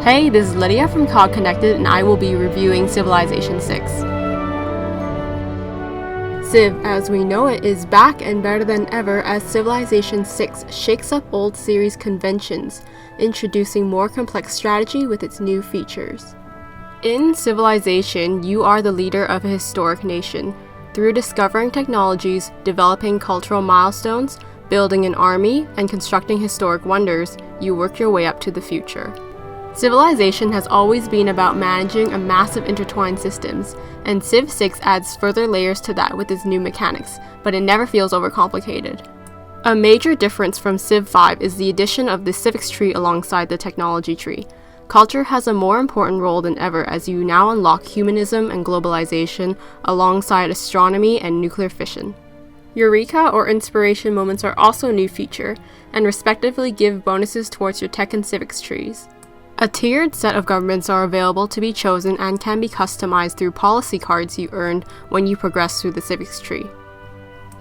Hey, this is Lydia from COGconnected, and I will be reviewing Civilization 6. Civ, as we know it, is back and better than ever as Civilization 6 shakes up old series conventions, introducing more complex strategy with its new features. In Civilization, you are the leader of a historic nation. Through discovering technologies, developing cultural milestones, building an army, and constructing historic wonders, you work your way up to the future. Civilization has always been about managing a massive intertwined systems, and Civ 6 adds further layers to that with its new mechanics, but it never feels overcomplicated. A major difference from Civ 5 is the addition of the civics tree alongside the technology tree. Culture has a more important role than ever as you now unlock humanism and globalization alongside astronomy and nuclear fission. Eureka or inspiration moments are also a new feature, and respectively give bonuses towards your tech and civics trees. A tiered set of governments are available to be chosen and can be customized through policy cards you earned when you progress through the civics tree.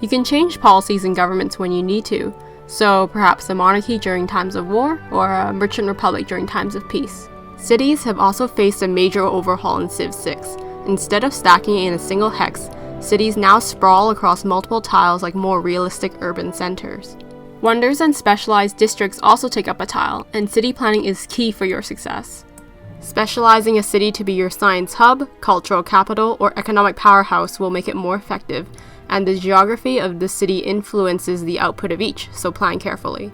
You can change policies and governments when you need to, so perhaps a monarchy during times of war or a merchant republic during times of peace. Cities have also faced a major overhaul in Civ 6. Instead of stacking in a single hex, cities now sprawl across multiple tiles like more realistic urban centers. Wonders and specialized districts also take up a tile, and city planning is key for your success. Specializing a city to be your science hub, cultural capital, or economic powerhouse will make it more effective, and the geography of the city influences the output of each, so plan carefully.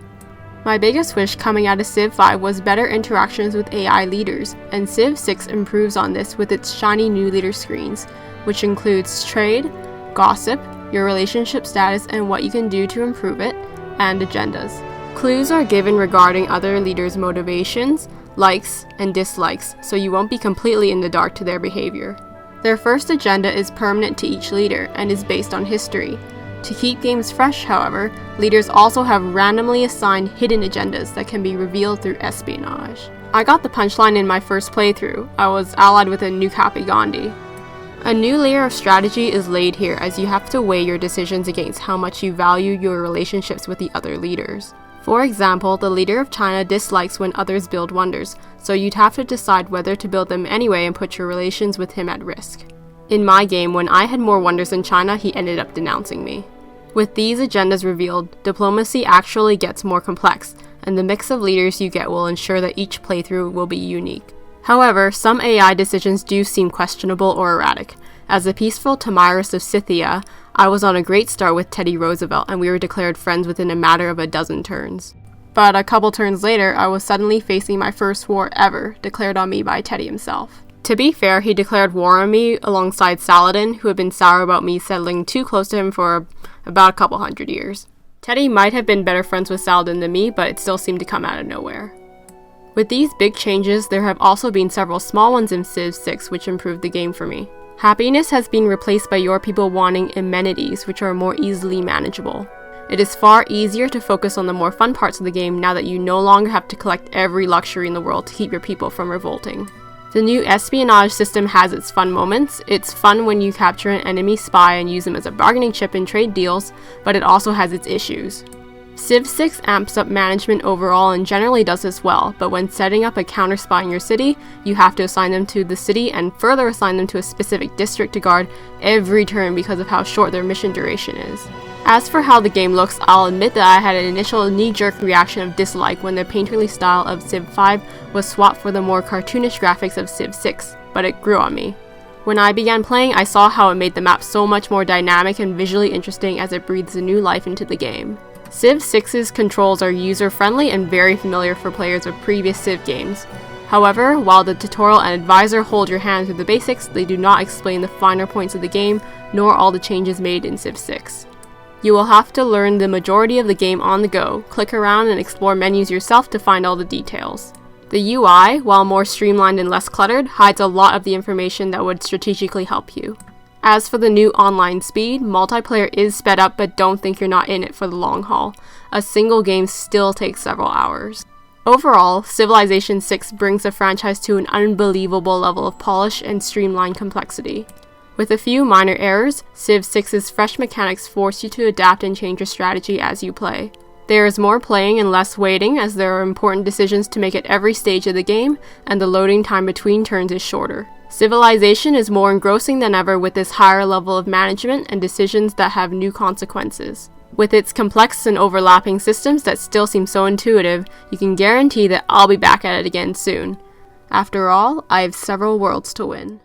My biggest wish coming out of Civ 5 was better interactions with AI leaders, and Civ 6 improves on this with its shiny new leader screens, which includes trade, gossip, your relationship status and what you can do to improve it, and agendas. Clues are given regarding other leaders' motivations, likes, and dislikes, so you won't be completely in the dark to their behavior. Their first agenda is permanent to each leader and is based on history. To keep games fresh, however, leaders also have randomly assigned hidden agendas that can be revealed through espionage. I got the punchline in my first playthrough. I was allied with a new Capi Gandhi. A new layer of strategy is laid here as you have to weigh your decisions against how much you value your relationships with the other leaders. For example, the leader of China dislikes when others build wonders, so you'd have to decide whether to build them anyway and put your relations with him at risk. In my game, when I had more wonders than China, he ended up denouncing me. With these agendas revealed, diplomacy actually gets more complex, and the mix of leaders you get will ensure that each playthrough will be unique. However, some AI decisions do seem questionable or erratic. As a peaceful Tamiris of Scythia, I was on a great start with Teddy Roosevelt and we were declared friends within a matter of a dozen turns. But a couple turns later, I was suddenly facing my first war ever, declared on me by Teddy himself. To be fair, he declared war on me alongside Saladin, who had been sour about me settling too close to him for about a couple hundred years. Teddy might have been better friends with Saladin than me, but it still seemed to come out of nowhere. With these big changes, there have also been several small ones in Civ 6 which improved the game for me. Happiness has been replaced by your people wanting amenities which are more easily manageable. It is far easier to focus on the more fun parts of the game now that you no longer have to collect every luxury in the world to keep your people from revolting. The new Espionage System has its fun moments. It's fun when you capture an enemy spy and use them as a bargaining chip in trade deals, but it also has its issues. Civ 6 amps up management overall and generally does this well, but when setting up a counter spy in your city, you have to assign them to the city and further assign them to a specific district to guard every turn because of how short their mission duration is. As for how the game looks, I'll admit that I had an initial knee-jerk reaction of dislike when the painterly style of Civ 5 was swapped for the more cartoonish graphics of Civ 6, but it grew on me. When I began playing, I saw how it made the map so much more dynamic and visually interesting as it breathes a new life into the game. Civ 6's controls are user-friendly and very familiar for players of previous Civ games. However, while the tutorial and advisor hold your hand through the basics, they do not explain the finer points of the game, nor all the changes made in Civ 6. You will have to learn the majority of the game on the go, click around and explore menus yourself to find all the details. The UI, while more streamlined and less cluttered, hides a lot of the information that would strategically help you. As for the new online speed, multiplayer is sped up, but don't think you're not in it for the long haul. A single game still takes several hours. Overall, Civilization 6 brings the franchise to an unbelievable level of polish and streamlined complexity. With a few minor errors, Civ 6's fresh mechanics force you to adapt and change your strategy as you play. There is more playing and less waiting, as there are important decisions to make at every stage of the game, and the loading time between turns is shorter. Civilization is more engrossing than ever with this higher level of management and decisions that have new consequences. With its complex and overlapping systems that still seem so intuitive, you can guarantee that I'll be back at it again soon. After all, I have several worlds to win.